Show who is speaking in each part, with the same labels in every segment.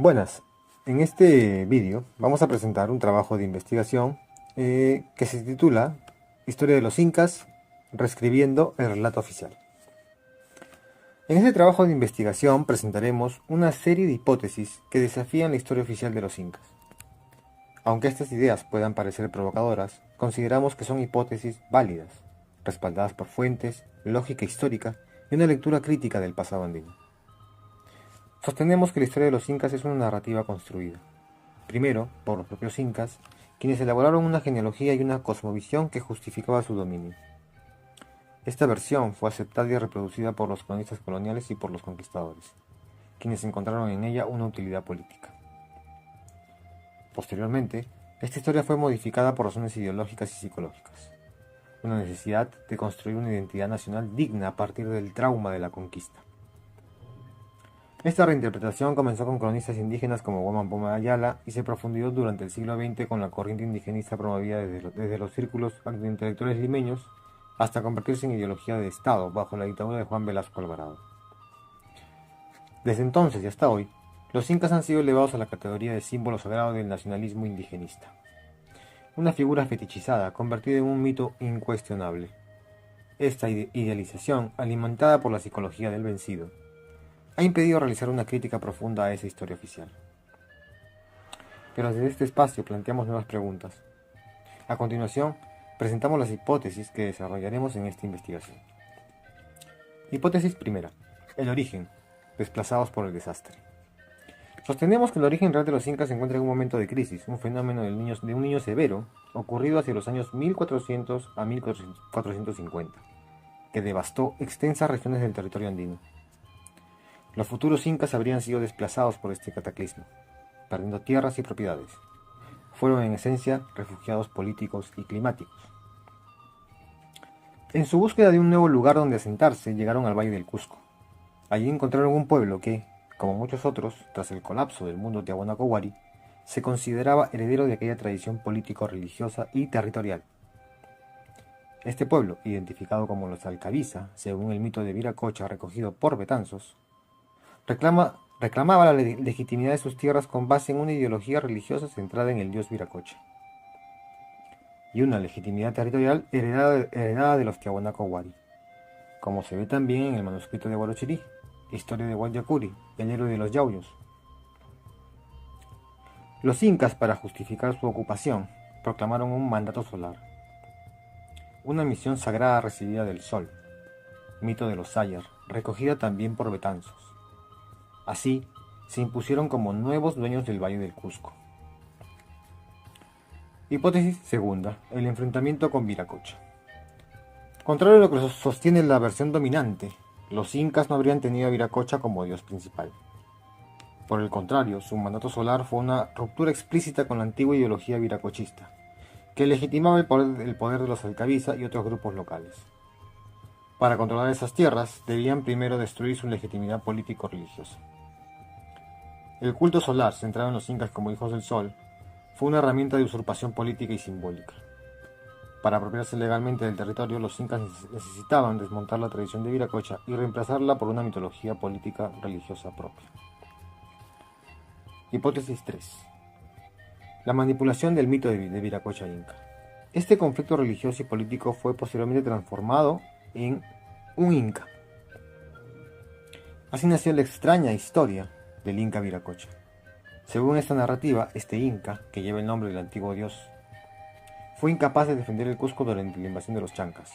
Speaker 1: Buenas, en este vídeo vamos a presentar un trabajo de investigación que se titula Historia de los Incas, reescribiendo el relato oficial. En este trabajo de investigación presentaremos una serie de hipótesis que desafían la historia oficial de los Incas. Aunque estas ideas puedan parecer provocadoras, consideramos que son hipótesis válidas, respaldadas por fuentes, lógica histórica y una lectura crítica del pasado andino. Sostenemos que la historia de los incas es una narrativa construida, primero por los propios incas, quienes elaboraron una genealogía y una cosmovisión que justificaba su dominio. Esta versión fue aceptada y reproducida por los cronistas coloniales y por los conquistadores, quienes encontraron en ella una utilidad política. Posteriormente, esta historia fue modificada por razones ideológicas y psicológicas, una necesidad de construir una identidad nacional digna a partir del trauma de la conquista. Esta reinterpretación comenzó con cronistas indígenas como Huamán Poma Ayala y se profundizó durante el siglo XX con la corriente indigenista promovida desde los círculos de intelectuales limeños hasta convertirse en ideología de Estado bajo la dictadura de Juan Velasco Alvarado. Desde entonces y hasta hoy, los incas han sido elevados a la categoría de símbolo sagrado del nacionalismo indigenista. Una figura fetichizada convertida en un mito incuestionable. Esta idealización, alimentada por la psicología del vencido, ha impedido realizar una crítica profunda a esa historia oficial. Pero desde este espacio planteamos nuevas preguntas. A continuación, presentamos las hipótesis que desarrollaremos en esta investigación. Hipótesis primera. El origen. Desplazados por el desastre. Sostenemos que el origen real de los incas se encuentra en un momento de crisis, un fenómeno de un niño severo, ocurrido hacia los años 1400 a 1450, que devastó extensas regiones del territorio andino. Los futuros incas habrían sido desplazados por este cataclismo, perdiendo tierras y propiedades. Fueron en esencia refugiados políticos y climáticos. En su búsqueda de un nuevo lugar donde asentarse, llegaron al Valle del Cusco. Allí encontraron un pueblo que, como muchos otros, tras el colapso del mundo Tiahuanaco-Huari, se consideraba heredero de aquella tradición político-religiosa y territorial. Este pueblo, identificado como los Alcabiza, según el mito de Viracocha recogido por Betanzos, reclamaba la legitimidad de sus tierras con base en una ideología religiosa centrada en el dios Viracocha y una legitimidad territorial heredada de los Tiahuanaco-Huari, como se ve también en el manuscrito de Huarochirí, Historia de Guanyacuri, el héroe de los Yauyos. Los incas, para justificar su ocupación, proclamaron un mandato solar, una misión sagrada recibida del sol, mito de los Sayar, recogida también por Betanzos. Así, se impusieron como nuevos dueños del Valle del Cusco. Hipótesis segunda, el enfrentamiento con Viracocha. Contrario a lo que sostiene la versión dominante, los incas no habrían tenido a Viracocha como dios principal. Por el contrario, su mandato solar fue una ruptura explícita con la antigua ideología viracochista, que legitimaba el poder de los Alcabiza y otros grupos locales. Para controlar esas tierras, debían primero destruir su legitimidad político-religiosa. El culto solar, centrado en los incas como hijos del sol, fue una herramienta de usurpación política y simbólica. Para apropiarse legalmente del territorio, los incas necesitaban desmontar la tradición de Viracocha y reemplazarla por una mitología política religiosa propia. Hipótesis 3. La manipulación del mito de Viracocha Inca. Este conflicto religioso y político fue posteriormente transformado en un Inca. Así nació la extraña historia del Inca Viracocha. Según esta narrativa, este Inca, que lleva el nombre del antiguo dios, fue incapaz de defender el Cusco durante la invasión de los Chancas.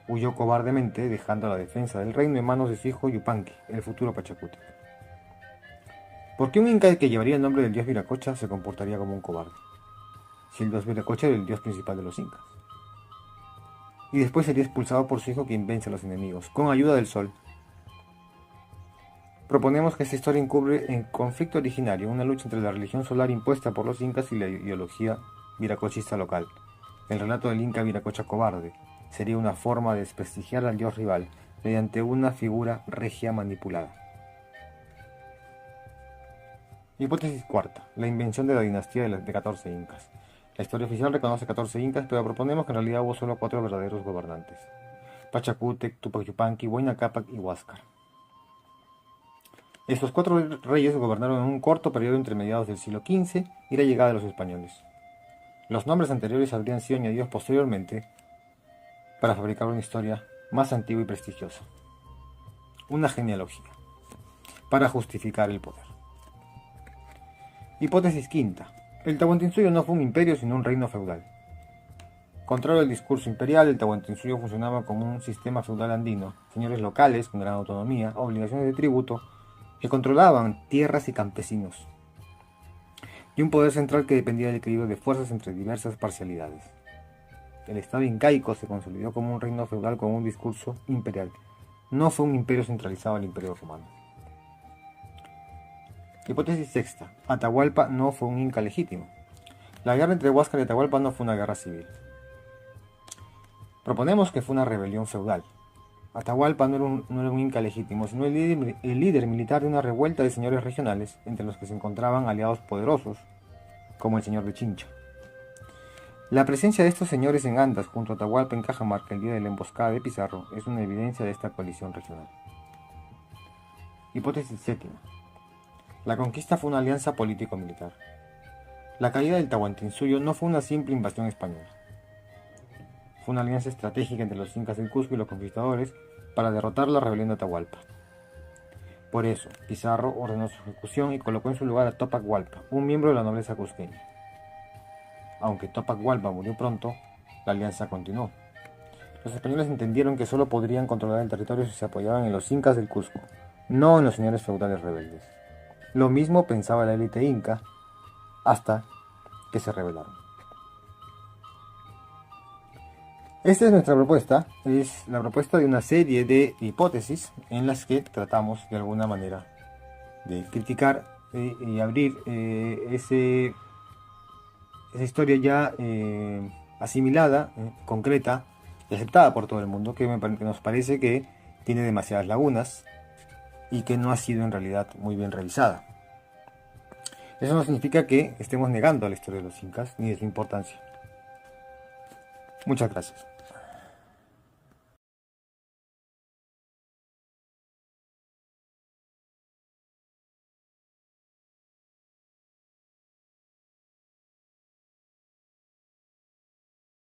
Speaker 1: Huyó cobardemente, dejando la defensa del reino en manos de su hijo Yupanqui, el futuro Pachacútec. ¿Por qué un Inca que llevaría el nombre del dios Viracocha se comportaría como un cobarde? Si el dios Viracocha era el dios principal de los Incas. Y después sería expulsado por su hijo, quien vence a los enemigos, con ayuda del sol. Proponemos que esta historia encubre en conflicto originario una lucha entre la religión solar impuesta por los incas y la ideología viracochista local. El relato del Inca Viracocha cobarde sería una forma de desprestigiar al dios rival mediante una figura regia manipulada. Hipótesis cuarta, la invención de la dinastía de 14 incas. La historia oficial reconoce 14 incas, pero proponemos que en realidad hubo solo 4 verdaderos gobernantes: Pachacútec, Tupac Yupanqui, Huayna Cápac y Huáscar. Estos 4 reyes gobernaron en un corto periodo entre mediados del siglo XV y la llegada de los españoles. Los nombres anteriores habrían sido añadidos posteriormente para fabricar una historia más antigua y prestigiosa. Una genealogía para justificar el poder. Hipótesis quinta. El Tahuantinsuyo no fue un imperio sino un reino feudal. Contrario al discurso imperial, el Tahuantinsuyo funcionaba como un sistema feudal andino, señores locales con gran autonomía, obligaciones de tributo, que controlaban tierras y campesinos, y un poder central que dependía del equilibrio de fuerzas entre diversas parcialidades. El estado incaico se consolidó como un reino feudal con un discurso imperial. No fue un imperio centralizado al imperio romano. Hipótesis sexta. Atahualpa no fue un inca legítimo. La guerra entre Huáscar y Atahualpa no fue una guerra civil. Proponemos que fue una rebelión feudal. Atahualpa no era un inca legítimo, sino el líder militar de una revuelta de señores regionales, entre los que se encontraban aliados poderosos, como el señor de Chincha. La presencia de estos señores en Andas junto a Atahualpa en Cajamarca el día de la emboscada de Pizarro es una evidencia de esta coalición regional. Hipótesis séptima. La conquista fue una alianza político-militar. La caída del Tahuantinsuyo no fue una simple invasión española. Fue una alianza estratégica entre los incas del Cusco y los conquistadores para derrotar la rebelión de Atahualpa. Por eso, Pizarro ordenó su ejecución y colocó en su lugar a Túpac Hualpa, un miembro de la nobleza cusqueña. Aunque Túpac Hualpa murió pronto, la alianza continuó. Los españoles entendieron que solo podrían controlar el territorio si se apoyaban en los incas del Cusco, no en los señores feudales rebeldes. Lo mismo pensaba la élite inca hasta que se rebelaron. Esta es nuestra propuesta, es la propuesta de una serie de hipótesis en las que tratamos de alguna manera de criticar y abrir esa historia ya asimilada, concreta y aceptada por todo el mundo, que nos parece que tiene demasiadas lagunas y que no ha sido en realidad muy bien revisada. Eso no significa que estemos negando la historia de los incas ni de su importancia. Muchas gracias.